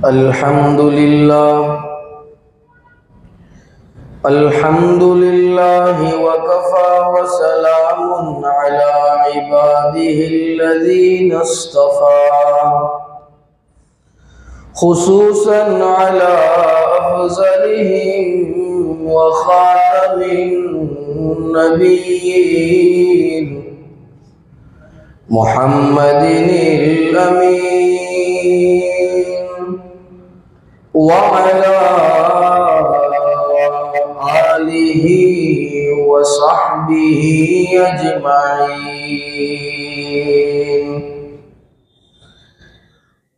अल्हम्दुलिल्लाह वकफ़ा वसलामुन अला इबादिहिल्लज़ीना इस्तफ़ा खुसूसन अला अफ़ज़लिहिम व ख़ातमिन नबिय्यीन मुहम्मदिनिल अमीन व अला आलिहि व सहबिहि अजमाइन।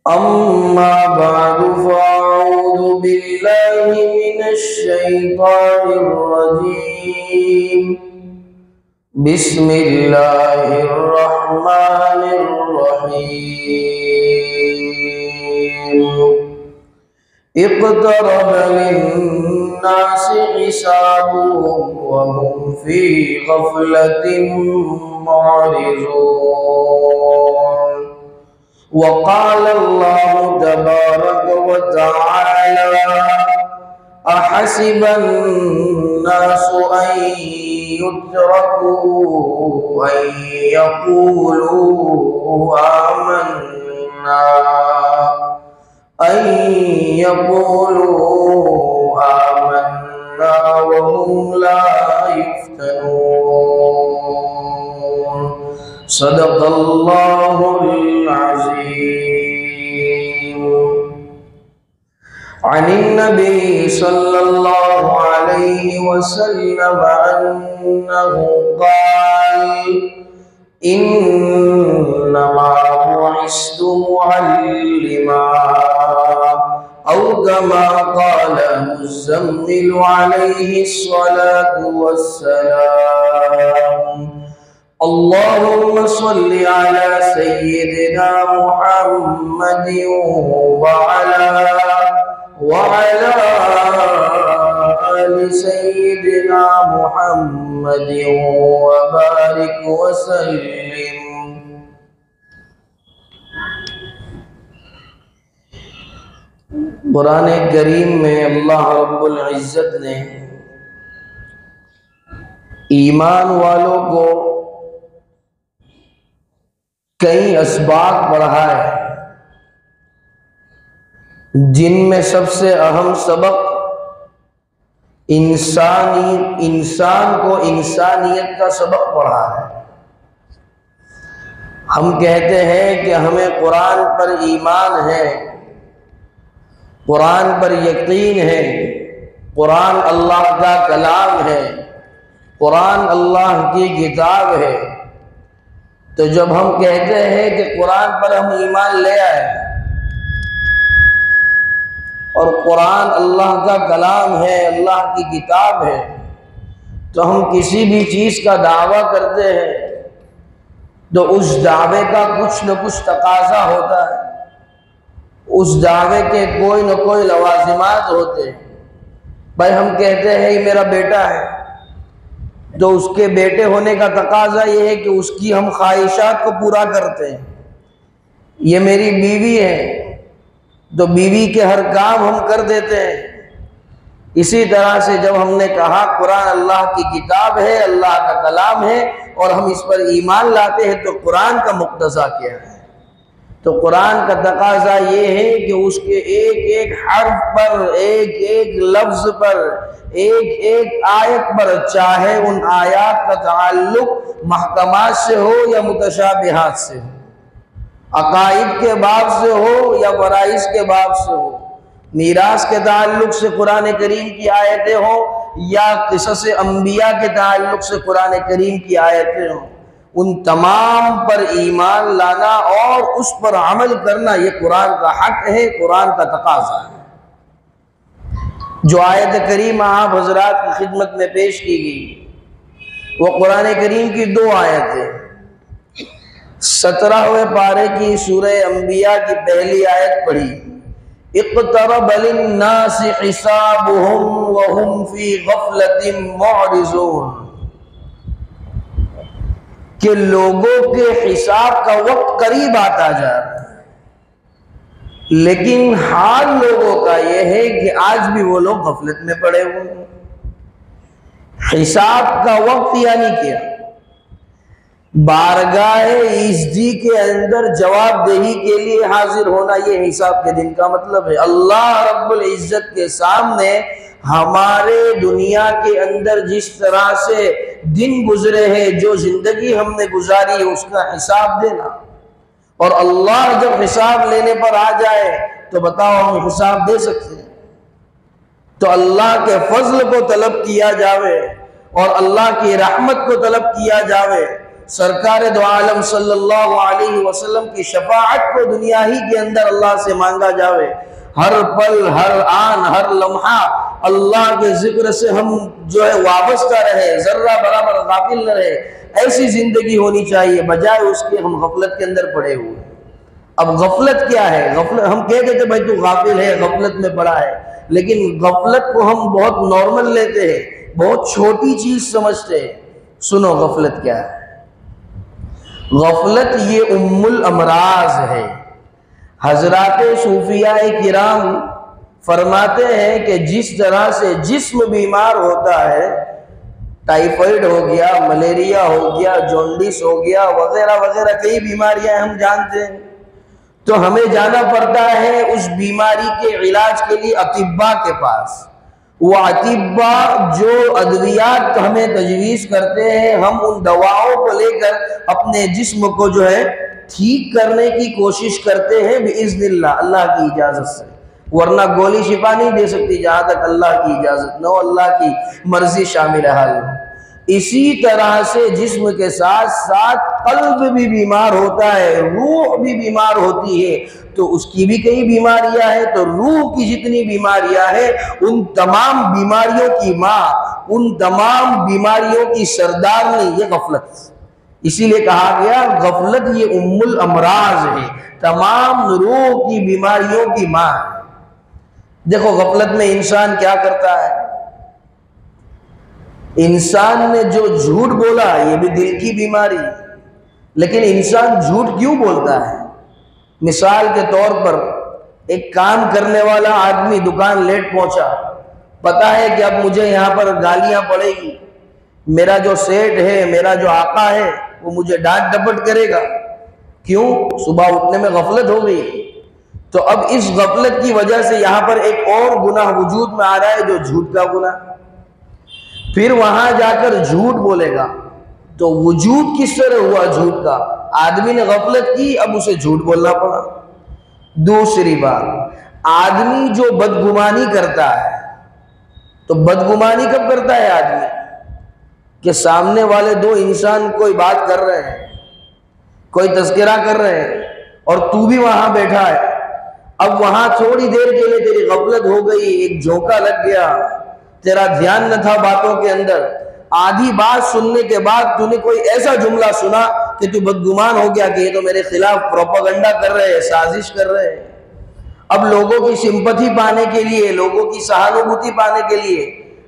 अम्मा बअदु फ़अऊज़ु बिल्लाहि मिनश शैतानिर रजीम। बिस्मिल्लाहिर रहमानिर रहीम। इक़्तरब लिन्नासि हिसाबुहुम व हुम फ़ी ग़फ़लतिन मुअरिज़ून। वक़ाल अल्लाहु तबारक व तआला अहसिबन नासु अन युत्रकू अन यक़ूलू आमन्ना व हुम ला युफ्तनून। सदक़ल्लाहुल अज़ीम। अनिन नबी सल्लल्लाहु अलैहि वसल्लम अन्नहु क़ाल इन्नमा बुइस्तु मुअल्लिमा औ कमा क़ाल मुज़म्मिल अलैहिस्सलातु वस्सलाम। अल्लाहुम्मा सल्लि अला सय्यिदिना मुहम्मदिन व अला आलि सय्यिदिना मुहम्मदिन व बारिक व सल्लिम। कुरान करीम में अल्लाह रब्बुल इज़्ज़त ने ईमान वालों को कई असबाब पढ़ा है, जिनमें सबसे अहम सबक इंसान को इंसानियत का सबक पढ़ा है। हम कहते हैं कि हमें कुरान पर ईमान है, कुरान पर यकीन है, कुरान अल्लाह का कलाम है, कुरान अल्लाह की किताब है। तो जब हम कहते हैं कि कुरान पर हम ईमान ले आए और कुरान अल्लाह का कलाम है, अल्लाह की किताब है, तो हम किसी भी चीज़ का दावा करते हैं तो उस दावे का कुछ न कुछ तकाजा होता है, उस दावे के कोई न कोई लवाजिमात होते हैं। भाई हम कहते हैं ये मेरा बेटा है, तो उसके बेटे होने का तकाजा ये है कि उसकी हम ख्वाहिशात को पूरा करते हैं। ये मेरी बीवी है, तो बीवी के हर काम हम कर देते हैं। इसी तरह से जब हमने कहा कुरान अल्लाह की किताब है, अल्लाह का कलाम है और हम इस पर ईमान लाते हैं, तो कुरान का मुक्तज़ा क्या है? तो कुरान का तकाजा ये है कि उसके एक एक हर्फ पर, एक एक लफ्ज़ पर, एक एक आयत पर, चाहे उन आयत का ताल्लुक महकमात से हो या मुतशाबिहात से हो, अकाइद के बाब से हो या फराइज़ के बाब से हो, मीरास के ताल्लुक से कुरान करीम की आयतें हो या क़िसस अंबिया के ताल्लुक से कुरान करीम की आयतें हो, उन तमाम पर ईमान लाना और उस पर अमल करना ये कुरान का हक है, कुरान का तकाजा है। जो आयत करीम आप हजरात की खिदमत में पेश की गई वो कुरान करीम की दो आयतें, 17वें पारे की सूरह अंबिया की पहली आयत पढ़ी, इक़्तरब लिन्नासि हिसाबुहुम व हुम फ़ी ग़फ़लतिन मुअरिज़ून, कि लोगों के हिसाब का वक्त करीब आता जा रहा है। लेकिन हाल लोगों का यह है कि आज भी वो लोग गफलत में पड़े हुए हैं। हिसाब का वक्त यानी क्या, बारगाह इज़्ज़ी के अंदर जवाबदेही के लिए हाजिर होना, ये हिसाब के दिन का मतलब है। अल्लाह रब्बुल इज़्ज़त के सामने हमारे दुनिया के अंदर जिस तरह से दिन गुजरे हैं, जो जिंदगी हमने गुजारी है, उसका हिसाब देना। और अल्लाह जब हिसाब लेने पर आ जाए तो बताओ हम हिसाब दे सकते हैं? तो अल्लाह के फजल को तलब किया जावे और अल्लाह की रहमत को तलब किया जावे, सरकार दो आलम सल्लल्लाहु अलैहि वसल्लम की शफाअत को दुनिया ही के अंदर अल्लाह से मांगा जावे। हर पल, हर आन, हर लम्हा अल्लाह के जिक्र से हम जो है वाबस्ता रहे, जर्रा बराबर गाफिल न रहे, ऐसी जिंदगी होनी चाहिए। बजाय उसके हम गफलत के अंदर पड़े हुए। अब गफलत क्या है? गफलत हम कह देते भाई तू गाफिल है, गफलत में पड़ा है, लेकिन गफलत को हम बहुत नॉर्मल लेते हैं, बहुत छोटी चीज समझते हैं। सुनो गफलत क्या है। गफलत ये उम्मुल अमराज है। हजरात सूफियाए किराम फरमाते हैं कि जिस तरह से जिस्म बीमार होता है, टाइफाइड हो गया, मलेरिया हो गया, जॉन्डिस हो गया, वगैरह वगैरह कई बीमारियां हम जानते हैं, तो हमें जाना पड़ता है उस बीमारी के इलाज के लिए अतिब्बा के पास। वो अतिब्बा जो अद्वियात हमें तजवीज़ करते हैं, हम उन दवाओं को लेकर अपने जिस्म को जो है ठीक करने की कोशिश करते हैं बिइज़्निल्लाह, अल्लाह की इजाज़त से। वरना गोली शिफा नहीं दे सकती जहां तक अल्लाह की इजाज़त न हो, अल्लाह की मर्जी शामिल है। इसी तरह से जिस्म के साथ साथ कल्ब भी बीमार होता है, रूह भी बीमार होती है, तो उसकी भी कई बीमारियां हैं। तो रूह की जितनी बीमारियां हैं, उन तमाम बीमारियों की माँ, उन तमाम बीमारियों की सरदारनी ये गफलत। इसीलिए कहा गया गफलत ये उम्मुल अमराज है, तमाम रूह की बीमारियों की माँ है। देखो गफलत में इंसान क्या करता है। इंसान ने जो झूठ बोला ये भी दिल की बीमारी, लेकिन इंसान झूठ क्यों बोलता है? मिसाल के तौर पर एक काम करने वाला आदमी दुकान लेट पहुंचा, पता है कि अब मुझे यहां पर गालियां पड़ेगी, मेरा जो सेठ है, मेरा जो आका है, वो मुझे डांट डपट करेगा। क्यों? सुबह उठने में गफलत हो गई। तो अब इस गफलत की वजह से यहां पर एक और गुनाह वजूद में आ रहा है, जो झूठ का गुनाह। फिर वहां जाकर झूठ बोलेगा, तो वजूद किस तरह हुआ झूठ का? आदमी ने गफलत की, अब उसे झूठ बोलना पड़ा। दूसरी बात, आदमी जो बदगुमानी करता है, तो बदगुमानी कब करता है आदमी? कि सामने वाले दो इंसान कोई बात कर रहे हैं, कोई तस्करा कर रहे हैं, और तू भी वहां बैठा है। अब वहां थोड़ी देर के लिए तेरी गफलत हो गई, एक झोंका लग गया, तेरा ध्यान न था बातों के अंदर। आधी बात सुनने के बाद तूने कोई ऐसा जुमला सुना कि तू बदगुमान हो गया कि ये तो मेरे खिलाफ प्रोपेगेंडा कर रहे हैं, साजिश कर रहे हैं। अब लोगों की सिंपैथी पाने के लिए, लोगों की सहानुभूति पाने के लिए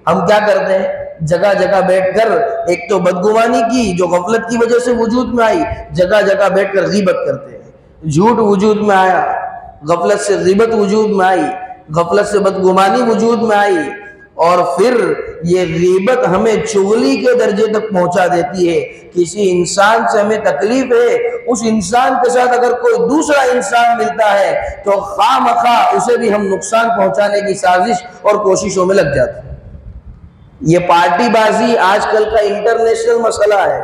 हम क्या करते हैं? जगह जगह बैठकर एक तो बदगुमानी की जो गफलत की वजह से वजूद में आई, जगह जगह बैठकर गीबत करते हैं। झूठ वजूद में आया, गफलत से गीबत वजूद में आई, गफलत से बदगुमानी वजूद में आई, और फिर ये गीबत हमें चुगली के दर्जे तक पहुंचा देती है। किसी इंसान से हमें तकलीफ है, उस इंसान के साथ अगर कोई दूसरा इंसान मिलता है तो खामखा उसे भी हम नुकसान पहुंचाने की साजिश और कोशिशों में लग जाते हैं। ये पार्टीबाजी आजकल का इंटरनेशनल मसला है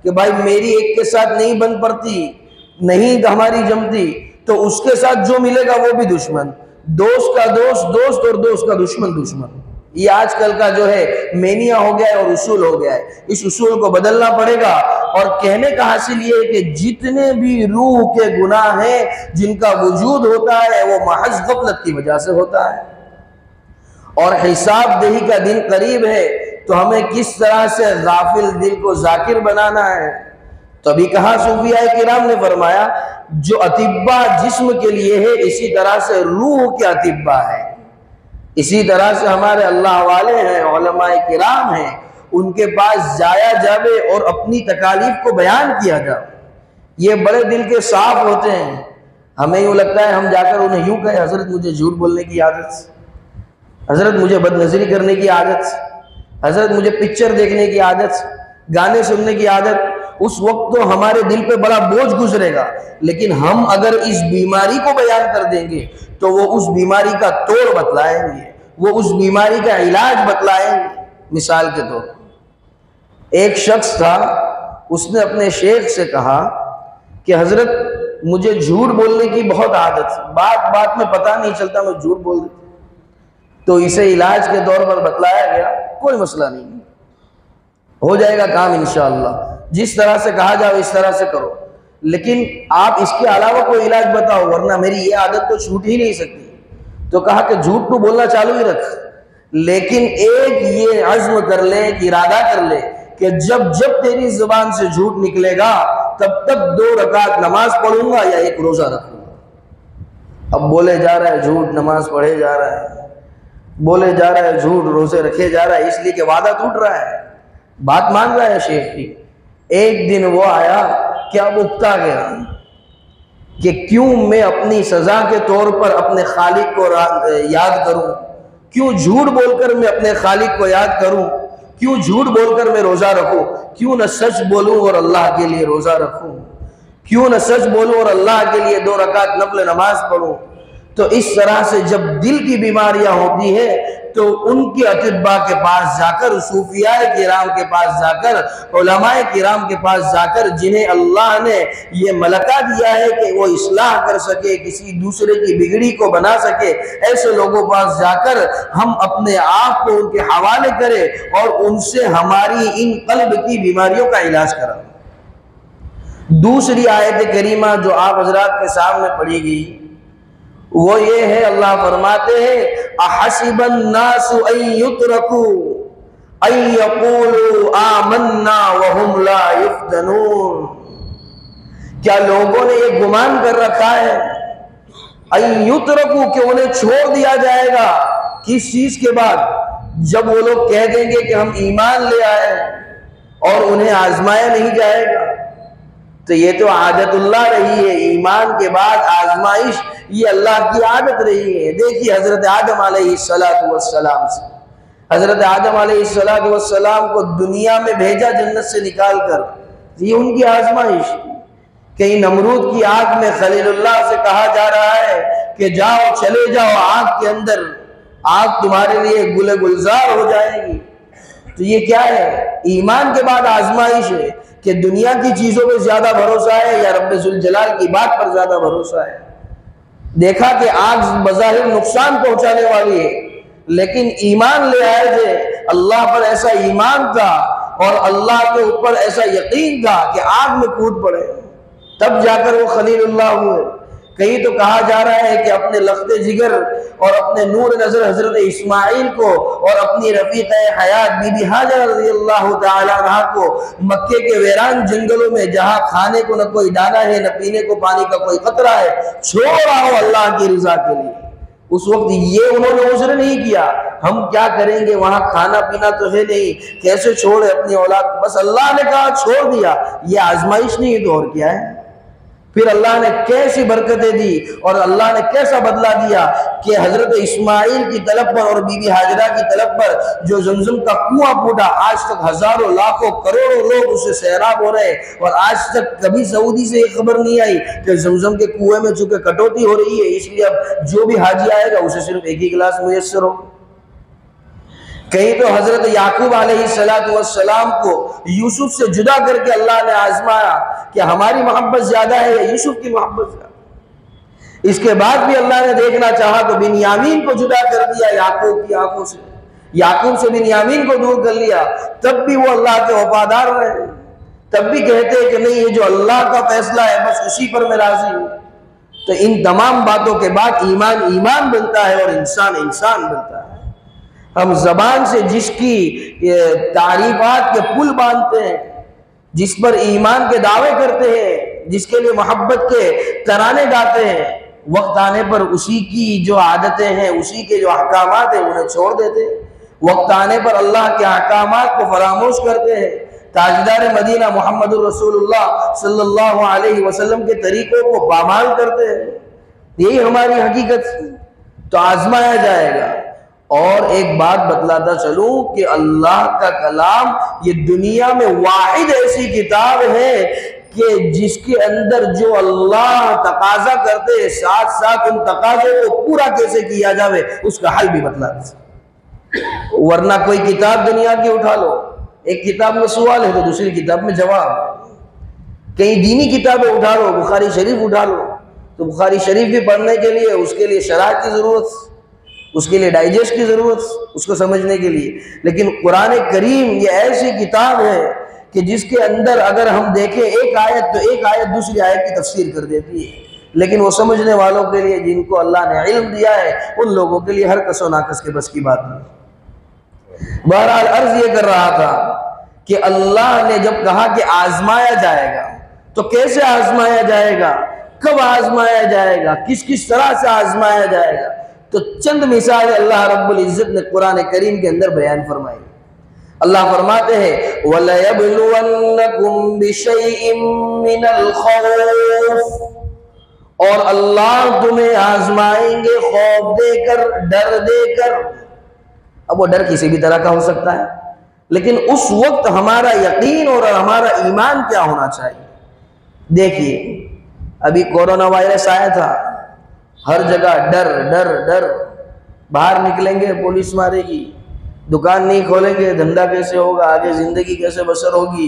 कि भाई मेरी एक के साथ नहीं बन पड़ती, नहीं हमारी जमती, तो उसके साथ जो मिलेगा वो भी दुश्मन, दोस्त का दोस्त दोस्त और दोस्त का दुश्मन दुश्मन। ये आजकल का जो है मेनिया हो गया है और उसूल हो गया है। इस उसूल को बदलना पड़ेगा। और कहने का हासिल ये है कि जितने भी रूह के गुनाह हैं जिनका वजूद होता है वो महज गफलत की वजह से होता है। और हिसाब देही का दिन करीब है, तो हमें किस तरह से गाफिल दिल को जाकिर बनाना है। तभी कहा सूफियाए किराम ने फरमाया जो अतिब्बा जिस्म के लिए है, इसी तरह से रूह के अतिब्बा है। इसी तरह से हमारे अल्लाह वाले हैं, उलमाए किराम हैं, उनके पास जाया जावे और अपनी तकालीफ को बयान किया जाए। ये बड़े दिल के साफ होते हैं। हमें यूँ लगता है हम जाकर उन्हें यूँ कहें, हजरत मुझे झूठ बोलने की आदत, हजरत मुझे बदनजरी करने की आदत, हजरत मुझे पिक्चर देखने की आदत, गाने सुनने की आदत, उस वक्त तो हमारे दिल पे बड़ा बोझ गुजरेगा। लेकिन हम अगर इस बीमारी को बयान कर देंगे तो वो उस बीमारी का तोड़ बतलाएंगे, वो उस बीमारी का इलाज बतलाएंगे। मिसाल के तौर पर एक शख्स था, उसने अपने शेख से कहा कि हजरत मुझे झूठ बोलने की बहुत आदत है, बात बात में पता नहीं चलता मैं झूठ बोल देता। तो इसे इलाज के तौर पर बतलाया गया, कोई मसला नहीं, हो जाएगा काम इंशाअल्लाह, जिस तरह से कहा जाए इस तरह से करो, लेकिन आप इसके अलावा कोई इलाज बताओ, वरना मेरी ये आदत तो छूट ही नहीं सकती। तो कहा कि झूठ तो बोलना चालू ही रख, लेकिन एक ये अज़्म कर ले, एक इरादा कर ले कि जब जब तेरी जुबान से झूठ निकलेगा तब तक 2 रकात नमाज पढ़ूंगा या 1 रोजा रखूंगा। अब बोले जा रहा है झूठ, नमाज पढ़े जा रहा है, बोले जा रहा है झूठ, रोजे रखे जा रहा है, इसलिए कि वादा टूट रहा है, बात मान रहा है शेख की। एक दिन वो आया, क्या उकता गया कि क्यों मैं अपनी सजा के तौर पर अपने खालिक को याद करूं, क्यों झूठ बोलकर मैं अपने खालिक को याद करूं, क्यों झूठ बोलकर मैं रोजा रखूं, क्यों न सच बोलूं और अल्लाह के लिए रोजा रखूं, क्यों न सच बोलूं और अल्लाह के लिए 2 रकात नफल नमाज पढ़ूं। तो इस तरह से जब दिल की बीमारियां होती है तो उनके अतिब्बा के पास जाकर, सूफियाए किराम के पास जाकर, उलमाए किराम के पास जाकर, जिन्हें अल्लाह ने ये मलका दिया है कि वो इस्लाह कर सके, किसी दूसरे की बिगड़ी को बना सके, ऐसे लोगों के पास जाकर हम अपने आप को उनके हवाले करें और उनसे हमारी इन कल्ब की बीमारियों का इलाज कराएं। दूसरी आयत करीमा जो आप हजरात के सामने पढ़ी गई वो ये है, अल्लाह फरमाते हैं अहसिबन नासु अन युतरकू अन यक़ूलू आमन्ना वहुम ला युफ्तनून। क्या लोगों ने ये गुमान कर रखा है अन युतरकू कि उन्हें छोड़ दिया जाएगा? किस चीज के बाद? जब वो लोग कह देंगे कि हम ईमान ले आए और उन्हें आजमाया नहीं जाएगा। तो ये तो आदतुल्लाह रही है, ईमान के बाद आजमाइश ये अल्लाह की आदत रही है। देखिए हजरत आदम अलैहिस्सलातु वस्सलाम से, हजरत आदम अलैहिस्सलातु वस्सलाम को दुनिया में भेजा जन्नत से निकाल कर, ये उनकी आजमाइश। कहीं नमरूद की आग में खलीलुल्लाह से कहा जा रहा है कि जाओ, चले जाओ आग के अंदर, आग तुम्हारे लिए गुले गुलजार हो जाएगी। तो ये क्या है? ईमान के बाद आजमाइश है कि दुनिया की चीजों पे ज्यादा भरोसा है या रब्बे जुल जलाल की बात पर ज्यादा भरोसा है। देखा कि आग बज़ाहिर नुकसान पहुंचाने वाली है, लेकिन ईमान ले आए थे, अल्लाह पर ऐसा ईमान था और अल्लाह के ऊपर ऐसा यकीन था कि आग में कूद पड़े, तब जाकर वो खलीलुल्लाह हुए। कहीं तो कहा जा रहा है कि अपने लख्ते जिगर और अपने नूर नजर हजरत इस्माइल को और अपनी रफीक हयात बीबी हाजरा रज़ियल्लाहु ताला अन्हा को मक्के के वीरान जंगलों में, जहां खाने को न कोई दाना है न पीने को पानी का कोई खतरा है, छोड़ा हो अल्लाह की रजा के लिए। उस वक्त ये उन्होंने उज़्र नहीं किया, हम क्या करेंगे, वहां खाना पीना तो है नहीं, कैसे छोड़े अपनी औलाद, बस अल्लाह ने कहा छोड़ दिया। ये आजमाइश नहीं तो और क्या है? फिर अल्लाह ने कैसी बरकतें दी और अल्लाह ने कैसा बदला दिया कि हजरत इस्माइल की तलब पर और बीबी हाजरा की तलब पर जो जमजम का कुआं फूटा, आज तक हजारों लाखों करोड़ों लोग उससे सैराब हो रहे, और आज तक कभी सऊदी से ये खबर नहीं आई कि जमजम के कुएं में चूंकि कटौती हो रही है इसलिए अब जो भी हाजी आएगा उसे सिर्फ 1 ही गिलास मुयस्सर हो। कहीं तो हजरत याकूब अलैहिस्सलातु वस्सलाम को यूसुफ से जुदा करके अल्लाह ने आजमाया कि हमारी मोहब्बत ज्यादा है या यूसुफ की मोहब्बत ज्यादा। इसके बाद भी अल्लाह ने देखना चाहा तो बिन्यामीन को जुदा कर दिया याकूब की आंखों से, याकूब से बिन्यामीन को दूर कर लिया, तब भी वो अल्लाह के वफादार रहे, तब भी कहते कि नहीं, ये जो अल्लाह का फैसला है बस उसी पर मैं राजी हूं। तो इन तमाम बातों के बाद ईमान ईमान बनता है और इंसान इंसान बनता है। हम जबान से जिसकी तारीफात के पुल बांधते हैं, जिस पर ईमान के दावे करते हैं, जिसके लिए मोहब्बत के तराने गाते हैं, वक्त आने पर उसी की जो आदतें हैं, उसी के जो अहकामात हैं उन्हें छोड़ देते हैं। वक्त आने पर अल्लाह के अहकामात को फरामोश करते हैं। ताजदार मदीना मोहम्मद रसूलुल्लाह सल्लल्लाहु अलैहि वसल्लम के तरीकों को पामाल करते हैं। यही हमारी हकीकत, तो आजमाया जाएगा। और एक बात बतलाता चलूं कि अल्लाह का कलाम ये दुनिया में वाहिद ऐसी किताब है कि जिसके अंदर जो अल्लाह तकाजा करते हैं साथ साथ उन तकाजों को पूरा कैसे किया जावे उसका हल भी बतलाते। वरना कोई किताब दुनिया की उठा लो, एक किताब में सवाल है तो दूसरी किताब में जवाब। कई दीनी किताबें उठा लो, बुखारी शरीफ उठा लो, तो बुखारी शरीफ भी पढ़ने के लिए उसके लिए शरह की ज़रूरत, उसके लिए डाइजेस्ट की ज़रूरत, उसको समझने के लिए। लेकिन कुरान करीम ये ऐसी किताब है कि जिसके अंदर अगर हम देखें एक आयत तो एक आयत दूसरी आयत की तफसीर कर देती है। लेकिन वो समझने वालों के लिए जिनको अल्लाह ने इल्म दिया है उन लोगों के लिए हर कसो नाकस के बस की बात नहीं। बहरहाल अर्ज ये कर रहा था कि अल्लाह ने जब कहा कि आजमाया जाएगा तो कैसे आजमाया जाएगा, कब आजमाया जाएगा, किस किस तरह से आजमाया जाएगा, तो चंद मिसालें अल्लाह रब्बुल इज्जत ने कुरान करीम के अंदर बयान फरमाई। अल्लाह फरमाते हैं वलयब्लुवन्नकुम बिशैइन मिनल खौफ, और अल्लाह तुम्हें आजमाएंगे खौफ देकर, डर देकर। अब वो डर किसी भी तरह का हो सकता है, लेकिन उस वक्त हमारा यकीन और हमारा ईमान क्या होना चाहिए। देखिए अभी कोरोना वायरस आया था, हर जगह डर डर डर, बाहर निकलेंगे पुलिस मारेगी, दुकान नहीं खोलेंगे धंधा कैसे होगा, आगे जिंदगी कैसे बसर होगी,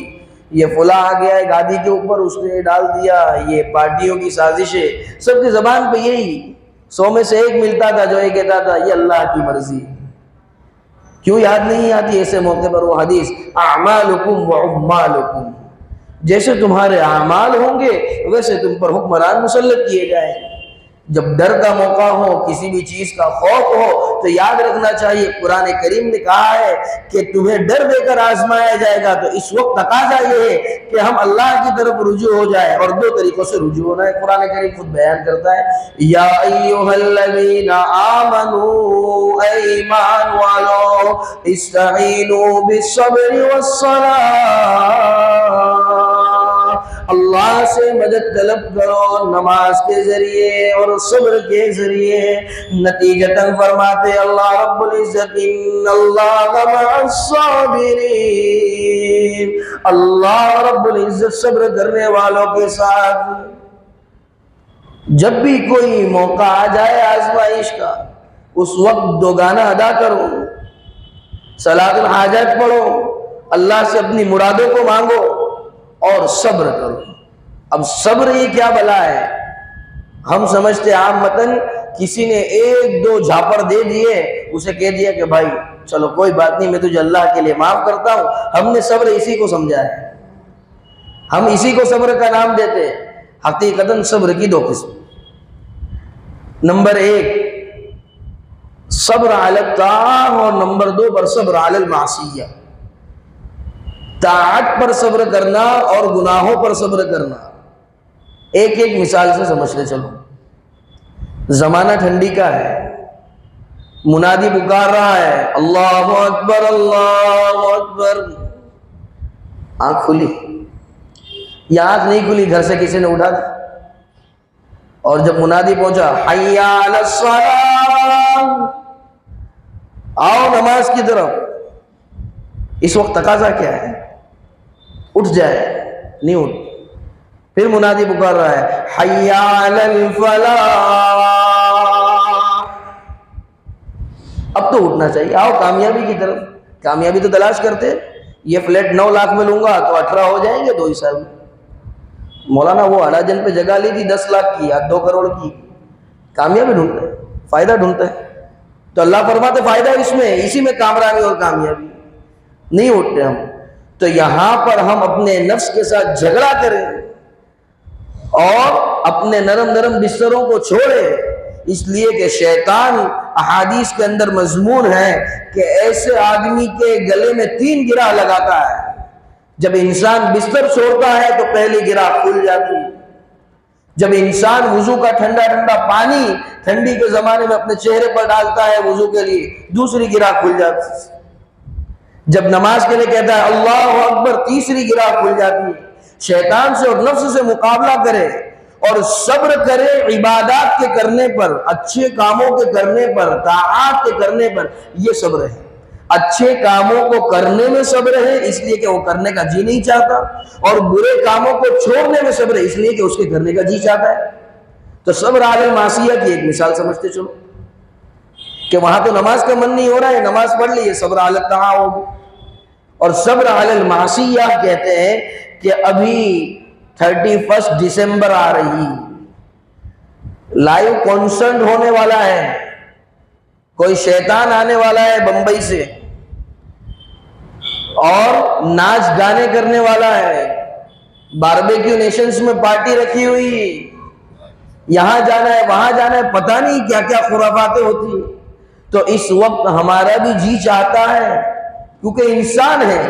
ये फुला आ गया है गादी के ऊपर उसने डाल दिया, ये पार्टियों की साजिश है। सबकी जबान पे यही 100 में से एक मिलता था जो ये कहता था ये अल्लाह की मर्जी। क्यों याद नहीं आती ऐसे मौके पर वो हदीस, अमालुकुम व उम्मालुकुम, जैसे तुम्हारे अमाल होंगे वैसे तुम पर हुक्मरान मुसल्लत किए जाएंगे। जब डर का मौका हो, किसी भी चीज का खौफ हो, तो याद रखना चाहिए कुरान करीम ने कहा है कि तुम्हें डर देकर आजमाया जाएगा। तो इस वक्त तकाजा ये है कि हम अल्लाह की तरफ रुजू हो जाए, और 2 तरीकों से रुजू होना है। कुरान करीम खुद बयान करता है, या अय्युहल्लज़ीना आमनू, ऐ ईमान वालो, इस्तईनू बिस्सब्रि वस्सलाह, अल्लाह से मदद तलब करो नमाज के जरिए और सब्र के जरिए। नतीजतन फरमाते अल्लाह रब्बुल इज्जत, इन्नल्लाह मअस्साबिरीन, अल्लाह रब्बुल इज्जत सब्र करने वालों के साथ। जब भी कोई मौका आ जाए आजमाइश का, उस वक्त 2 गाना अदा करो, सलातुल हाजत पढ़ो, अल्लाह से अपनी मुरादों को मांगो और सब्र करो। अब सब्र ये क्या भला है, हम समझते आम मतन किसी ने 1-2 झापड़ दे दिए, उसे कह दिया कि भाई चलो कोई बात नहीं मैं तुझे अल्लाह के लिए माफ करता हूं। हमने सब्र इसी को समझा है, हम इसी को सब्र का नाम देते हैं। हकीकतन सब्र की 2 किस्म। नंबर 1 सब्र अलल ताअह, और नंबर 2 पर सब्र अलल मासिया, ताअत पर सब्र करना और गुनाहों पर सब्र करना। एक एक मिसाल से समझते चलो। जमाना ठंडी का है, मुनादी पुकार रहा है अल्लाहु अकबर अल्लाहु अकबर, आंख खुली या आंख नहीं खुली, घर से किसी ने उठा दी, और जब मुनादी पहुंचा हय्या अलस सलाह, आओ नमाज की तरफ। इस वक्त तकाजा क्या है, उठ जाए, नहीं उठ। फिर मुनादी पुकार रहा है हय्या अलल फलाह, अब तो उठना चाहिए, आओ कामयाबी की तरफ। कामयाबी तो तलाश करते, ये फ्लैट 9 लाख में लूंगा तो 18 हो जाएंगे 2 ही साल में। मौलाना वो अलाजन पे जगह ली थी 10 लाख की या 2 करोड़ की, कामयाबी ढूंढते हैं, फायदा ढूंढते हैं। तो अल्लाह फरमाते फायदा इसमें, इसी में कामयाबी और कामयाबी। नहीं उठते हम, तो यहां पर हम अपने नफ्स के साथ झगड़ा करें और अपने नरम नरम बिस्तरों को छोड़े, इसलिए कि शैतान अहादीस के अंदर मजमून है कि ऐसे आदमी के गले में 3 गिरा लगाता है। जब इंसान बिस्तर छोड़ता है तो पहली गिरा खुल जाती है। जब इंसान वुजू का ठंडा ठंडा पानी ठंडी के जमाने में अपने चेहरे पर डालता है वुजू के लिए, दूसरी गिरा खुल जाती है। जब नमाज के लिए कहता है अल्लाहु अकबर, तीसरी गिरा खुल जाती है। शैतान से और नफ्स से मुकाबला करे और सब्र करे इबादत के करने पर, अच्छे कामों के करने पर, ताआत के करने पर, ये सब्र है। अच्छे कामों को करने में सब्र है इसलिए कि वो करने का जी नहीं चाहता, और बुरे कामों को छोड़ने में सब्र है इसलिए कि उसके करने का जी चाहता है। तो सब्र अलल मासिया की एक मिसाल समझते चलो कि वहां तो नमाज का मन नहीं हो रहा है, नमाज पढ़ ली, सब्र अलल तआ होगी। और सब्र अलल मासिया कहते हैं कि अभी 31 दिसंबर आ रही, लाइव कॉन्सर्ट होने वाला है, कोई शैतान आने वाला है बंबई से और नाच गाने करने वाला है, बारबेक्यू नेशंस में पार्टी रखी हुई, यहां जाना है वहां जाना है, पता नहीं क्या क्या खुराफातें होती। तो इस वक्त हमारा भी जी चाहता है, क्योंकि इंसान है,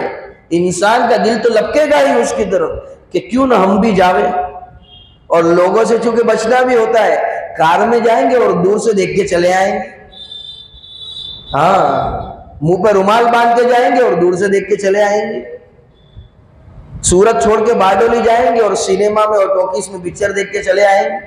इंसान का दिल तो लपकेगा ही उसकी तरफ कि क्यों ना हम भी जावे। और लोगों से चूंकि बचना भी होता है, कार में जाएंगे और दूर से देख के चले आएंगे, हाँ, मुंह पर रुमाल बांध के जाएंगे और दूर से देख के चले आएंगे। सूरत छोड़ के बारडोली जाएंगे और सिनेमा में और टॉकीज में पिक्चर देख के चले आएंगे।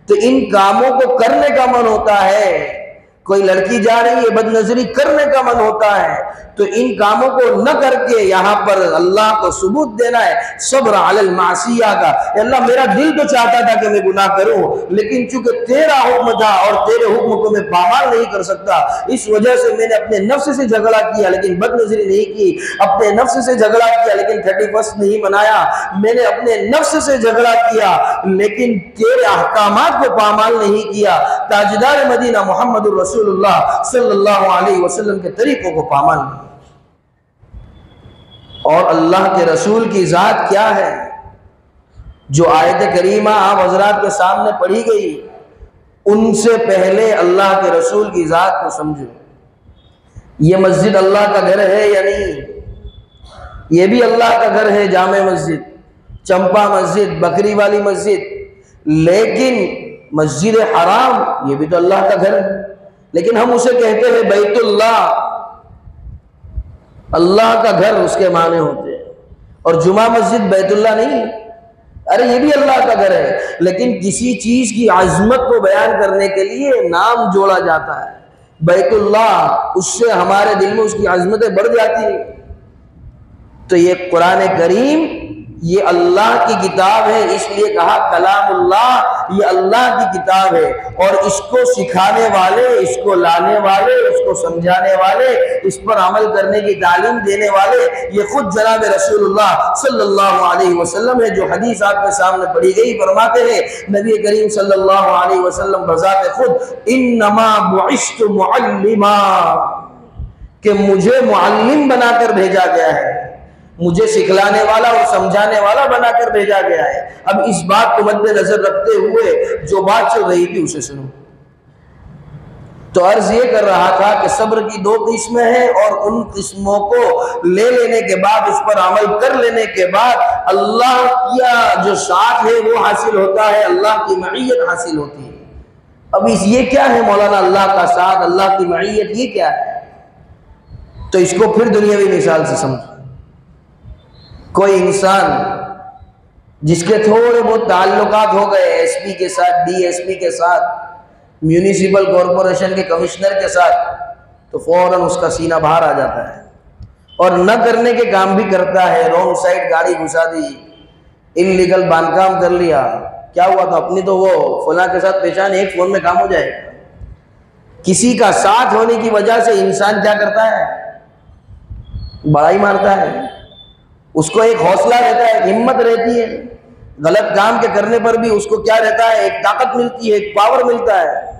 तो इन कामों को करने का मन होता है, कोई लड़की जा रही है बदनजरी करने का मन होता है, तो इन कामों को न करके यहां पर अल्लाह को सबूत देना है सब्र अलल मासिया का। अल्लाह मेरा दिल तो चाहता था कि मैं गुनाह करूं, लेकिन चूंकि तेरा हुक्म था और तेरे हुक्म को मैं पामाल नहीं कर सकता, इस वजह से मैंने अपने नफ्स से झगड़ा किया लेकिन बदनजरी नहीं की, अपने नफ्स से झगड़ा किया लेकिन 31 नहीं मनाया, मैंने अपने नफ्स से झगड़ा किया लेकिन तेरे अहकामात को पामाल नहीं किया, ताजदार मदीना मोहम्मदुर रसूलुल्लाह सल्लल्लाहु अलैहि वसल्लम के तरीकों को पामाल नहीं। और अल्लाह के रसूल की जात क्या है, जो आयत करीमा आप हजरात के सामने पढ़ी गई, उनसे पहले अल्लाह के रसूल की जात को समझो। ये मस्जिद अल्लाह का घर है या नहीं? ये भी अल्लाह का घर है, जामे मस्जिद, चंपा मस्जिद, बकरी वाली मस्जिद, लेकिन मस्जिद हराम ये भी तो अल्लाह का घर है, लेकिन हम उसे कहते हैं बैतुल्लाह, अल्लाह का घर उसके माने होते हैं। और जुमा मस्जिद बैतुल्लाह नहीं, अरे ये भी अल्लाह का घर है, लेकिन किसी चीज की अजमत को बयान करने के लिए नाम जोड़ा जाता है बैतुल्लाह, उससे हमारे दिल में उसकी अजमतें बढ़ जाती है। तो ये कुरान करीम ये अल्लाह की किताब है, इसलिए कहा कलामुल्लाह, ये अल्लाह की किताब है, और इसको सिखाने वाले, इसको लाने वाले, इसको समझाने वाले, इस पर अमल करने की तालीम देने वाले ये खुद जनाब रसूलुल्लाह सल्लल्लाहु अलैहि वसल्लम है। जो हदीस आपके सामने पढ़ी गई, फरमाते हैं नबी करीम सल्लल्लाहु अलैहि वसल्लम बज़ात खुद इन्नमा बुइस्तु मुअल्लिमा, कि मुझे मुअल्लिम बनाकर भेजा गया है, मुझे सिखलाने वाला और समझाने वाला बनाकर भेजा गया है। अब इस बात को मद्देनजर रखते हुए जो बात चल रही थी उसे सुनो। तो अर्ज ये कर रहा था कि सब्र की 2 किस्में हैं, और उन किस्मों को ले लेने के बाद, उस पर अमल कर लेने के बाद अल्लाह का जो साथ है वो हासिल होता है, अल्लाह की मईयत हासिल होती है। अब ये क्या है मौलाना, अल्लाह का साथ, अल्लाह की मईयत, ये क्या है? तो इसको फिर दुनियावी मिसाल से समझो। कोई इंसान जिसके थोड़े बहुत ताल्लुकात हो गए एसपी के साथ, डीएसपी के साथ, म्यूनिसिपल कॉरपोरेशन के कमिश्नर के साथ, तो फौरन उसका सीना बाहर आ जाता है और न करने के काम भी करता है। रॉन्ग साइड गाड़ी घुसा दी, इनलीगल बांधकाम कर लिया, क्या हुआ था, अपनी तो वो फला के साथ पहचान एक फोन में काम हो जाएगा। किसी का साथ होने की वजह से इंसान क्या करता है, बड़ाई मारता है, उसको एक हौसला रहता है, एक हिम्मत रहती है, गलत काम के करने पर भी उसको क्या रहता है, एक ताकत मिलती है, एक पावर मिलता है।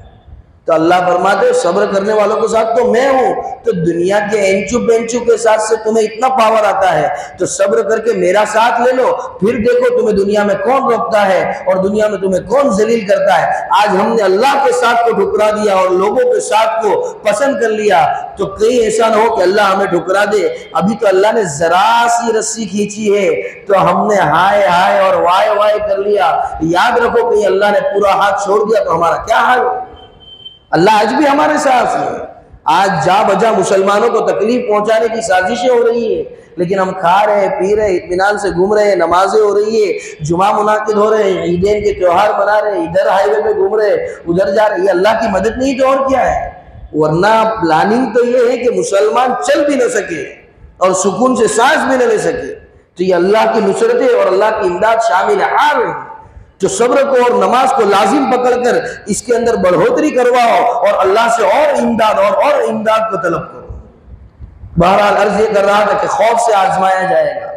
तो अल्लाह फरमाते सब्र करने वालों के साथ तो मैं हूं। तो दुनिया के एंचू पेंचू के साथ से तुम्हें इतना पावर आता है तो सब्र करके मेरा साथ ले लो, फिर देखो तुम्हें दुनिया में कौन रोकता है और दुनिया में तुम्हें कौन जलील करता है। आज हमने अल्लाह के साथ को ठुकरा दिया और लोगों के साथ को पसंद कर लिया, तो कहीं ऐसा ना हो कि अल्लाह हमें ठुकरा दे। अभी तो अल्लाह ने जरा सी रस्सी खींची है तो हमने हाय हाय और वाय वाय कर लिया। याद रखो कहीं अल्लाह ने पूरा हाथ छोड़ दिया तो हमारा क्या हाल हो। अल्लाह आज भी हमारे साथ है। आज जा बजा मुसलमानों को तकलीफ पहुंचाने की साजिशें हो रही है, लेकिन हम खा रहे, पी रहे, इत्मीनान से घूम रहे, नमाजें हो रही है, जुमा मुनाकिद हो रहे हैं, ईदेन के त्योहार मना रहे, इधर हाईवे पे घूम रहे, उधर जा रहे, ये अल्लाह की मदद नहीं तो और क्या है? वरना प्लानिंग तो ये है कि मुसलमान चल भी न सके और सुकून से सांस भी न ले सके। तो ये अल्लाह की नुसरतें और अल्लाह की इमदाद शामिल हाल है। जो सब्र को और नमाज को लाजिम पकड़कर इसके अंदर बढ़ोतरी करवाओ और अल्लाह से और इमदाद को तलब करो। बहरहाल अर्ज ये कर रहा था कि खौफ से आजमाया जाएगा,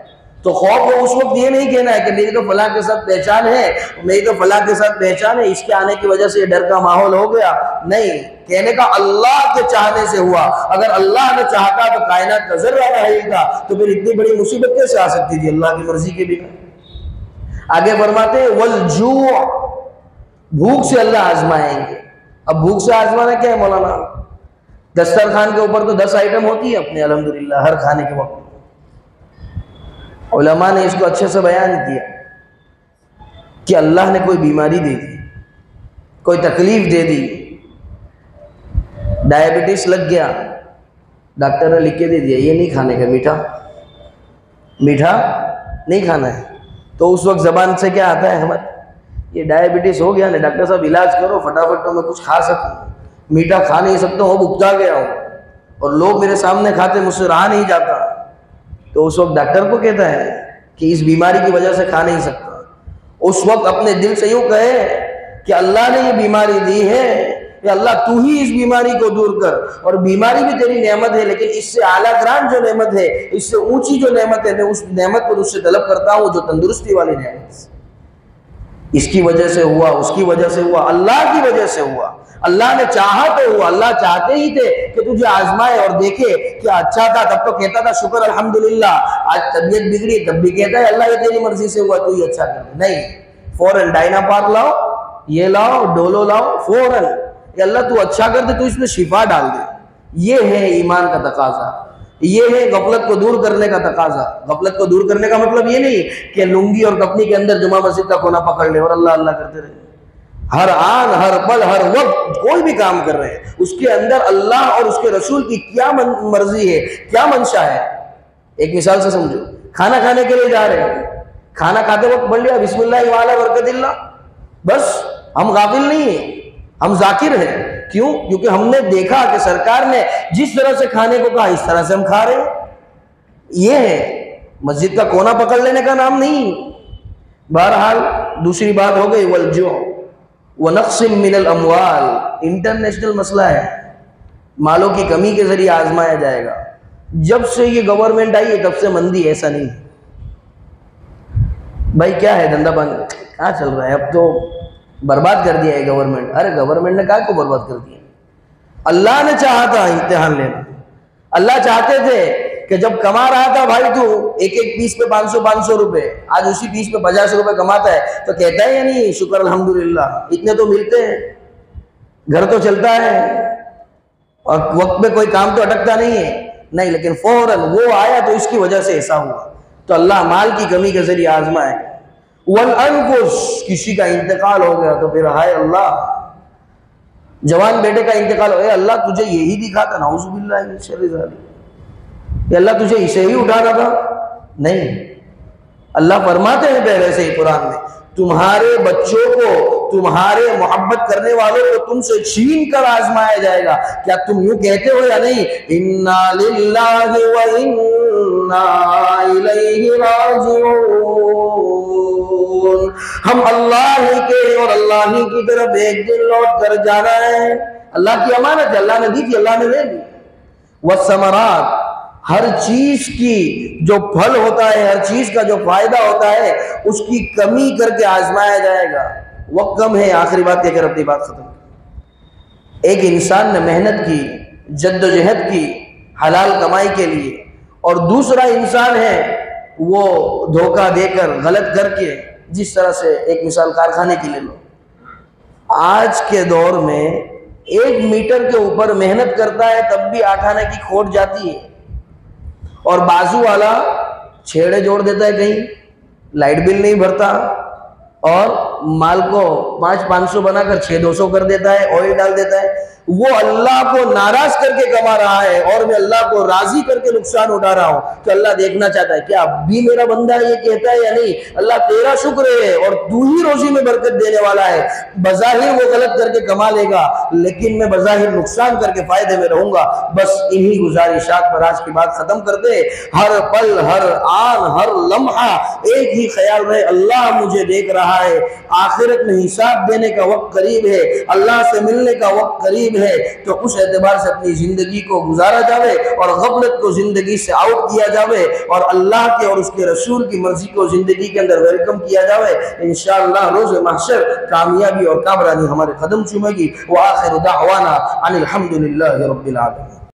तो खौफ को उस वक्त ये नहीं कहना है कि मेरी तो फलां के साथ पहचान है, मेरी तो फलां के साथ पहचान है, इसके आने की वजह से डर का माहौल हो गया। नहीं, कहने का अल्लाह के चाहने से हुआ। अगर अल्लाह ने चाहता तो कायनात का जर्रा ना हिलता, तो फिर इतनी बड़ी मुसीबत कैसे आ सकती थी अल्लाह की मर्जी के बिना। आगे फरमाते हैं वल जू, भूख से अल्लाह आजमाएंगे। अब भूख से आजमाना क्या है मौलाना? दस्तरखान के ऊपर तो 10 आइटम होती है अपने अल्हम्दुलिल्लाह हर खाने के वक्त। उलमा ने इसको अच्छे से बयान किया कि अल्लाह ने कोई बीमारी दे दी, कोई तकलीफ दे दी, डायबिटीज लग गया, डॉक्टर ने लिख के दे दिया ये नहीं खाने का, मीठा नहीं खाना है। तो उस वक्त जबान से क्या आता है हमारे, ये डायबिटीज हो गया ना डॉक्टर साहब इलाज करो फटाफट, तो मैं कुछ खा सकूं, मीठा खा नहीं सकता हूँ, भुगता गया हूँ और लोग मेरे सामने खाते, मुझसे रहा नहीं जाता। तो उस वक्त डॉक्टर को कहता है कि इस बीमारी की वजह से खा नहीं सकता। उस वक्त अपने दिल से यूं कहे कि अल्लाह ने ये बीमारी दी है, कि अल्लाह तू ही इस बीमारी को दूर कर, और बीमारी भी तेरी नेमत है, लेकिन इससे आला ग्रान जो नेमत है, इससे ऊंची जो नेमत है, मैं उस नेमत को तुझसे तलब करता हूँ जो तंदुरुस्ती वाली नेमत। इसकी वजह से हुआ, उसकी वजह से हुआ, अल्लाह की वजह से हुआ। अल्लाह ने चाहा तो हुआ, अल्लाह चाहते ही थे कि तुझे आजमाए और देखे क्या अच्छा था, तब तो कहता था शुक्र अल्हम्दुलिल्लाह। आज तबीयत बिगड़ी तब भी कहता है अल्लाह ये तेरी मर्जी से हुआ, तू ही अच्छा कर। नहीं, फौरन डायनापार लाओ, ये लाओ, डोलो लाओ, फौरन अल्लाह तू अच्छा कर दे, तू इसमें शिफा डाल दे। ये है ईमान का तकाजा, ये है गफलत को दूर करने का तकाजा। गफलत को दूर करने का मतलब ये नहीं कि लुंगी और कपनी के अंदर जुमा मस्जिद का कोना पकड़ ले और अल्लाह अल्लाह करते रहे। हर आन, हर पल, हर वक्त कोई भी काम कर रहे हैं, उसके अंदर अल्लाह और उसके रसूल की क्या मर्जी है, क्या मंशा है। एक मिसाल से समझो, खाना खाने के लिए जा रहे हैं, खाना खाते वक्त बढ़ लिया बिस्मिल्लाह वाला बरकतिल्लाह, बस हम गाफिल नहीं है, हम जाकिर हैं। क्यों? क्योंकि हमने देखा कि सरकार ने जिस तरह से खाने को कहा इस तरह से हम खा रहे हैं। ये है, मस्जिद का कोना पकड़ लेने का नाम नहीं। बहरहाल दूसरी बात हो गई वल्जू व नक़्सिम मिनल अमवाल, इंटरनेशनल मसला है, मालों की कमी के जरिए आजमाया जाएगा। जब से ये गवर्नमेंट आई है तब से मंदी, ऐसा नहीं भाई क्या है धंधा बंद कहाँ चल रहा है, अब तो बर्बाद कर दिया है गवर्नमेंट। अरे गवर्नमेंट ने क्या को बर्बाद कर दिया? अल्लाह ने चाहा था इम्तिहान लेना। अल्लाह चाहते थे कि जब कमा रहा था भाई तू एक एक पीस पे 500 रुपए, आज उसी पीस पे 50 रुपए कमाता है, तो कहता है या नहीं शुक्र अल्हम्दुलिल्लाह इतने तो मिलते हैं, घर तो चलता है और वक्त पे कोई काम तो अटकता नहीं है। नहीं, लेकिन फौरन वो आया तो इसकी वजह से ऐसा हुआ। तो अल्लाह माल की कमी के जरिए आजमाए। वल अनफुस, किसी का इंतकाल हो गया तो फिर हाय अल्लाह, जवान बेटे का इंतकाल हो गया, अल्लाह तुझे यही दिखा था, नाउज़ुबिल्लाह मिन शर्रि ज़ालिक, अल्लाह तुझे इसे ही उठाना था। नहीं, अल्लाह फरमाते हैं पहले से ही कुरान में, तुम्हारे बच्चों को, तुम्हारे मोहब्बत करने वालों को तुमसे छीन कर आजमाया जाएगा। क्या तुम यूं कहते हो या नहीं, इन्ना लिल्लाहि व इन्ना इलैहि राजिऊन, हम अल्लाह ही के और अल्लाह ही की तरफ एक दिन लौट कर जाना है। अल्लाह की अमानत है, अल्लाह ने दी थी, अल्लाह ने ले दी। वस्समरात, हर चीज की जो फल होता है, हर चीज का जो फायदा होता है, उसकी कमी करके आजमाया जाएगा। वक्त कम है, आखिरी बात कहकर अपनी बात खत्म। एक इंसान ने मेहनत की, जद्दोजहद की हलाल कमाई के लिए, और दूसरा इंसान है वो धोखा देकर गलत करके, जिस तरह से एक मिसाल कारखाने की ले लो, आज के दौर में 1 मीटर के ऊपर मेहनत करता है तब भी 8 आने की खोट जाती है, और बाजू वाला छेड़े जोड़ देता है, कहीं लाइट बिल नहीं भरता और माल को 500-500 बनाकर 600-200 कर देता है, ऑयल डाल देता है। वो अल्लाह को नाराज करके कमा रहा है और मैं अल्लाह को राजी करके नुकसान उठा रहा हूं, तो अल्लाह देखना चाहता है क्या अब भी मेरा बंदा ये कहता है या नहीं। अल्लाह तेरा शुक्र है और तू ही रोजी में बरकत देने वाला है। बज़ाहिर वो गलत करके कमा लेगा, लेकिन मैं बज़ाहिर नुकसान करके फायदे में रहूंगा। बस इन्हीं गुजारिशात पर आज की बात खत्म करते। हर पल, हर आन, हर लम्हा एक ही ख्याल रहे, अल्लाह मुझे देख रहा है, आखिरत में हिसाब देने का वक्त करीब है, अल्लाह से मिलने का वक्त करीब है। तो उस एतबार से अपनी जिंदगी को गुजारा जावे और गफलत को जिंदगी से आउट किया जावे और अल्लाह के और उसके रसूल की मर्जी को जिंदगी के अंदर वेलकम किया जावे। इंशाअल्लाह रोज महशर कामयाबी और कामरानी हमारे कदम चूमेगी। व आखिर दावाना अनिल हम्दुलिल्लाहि रब्बिल आलमीन।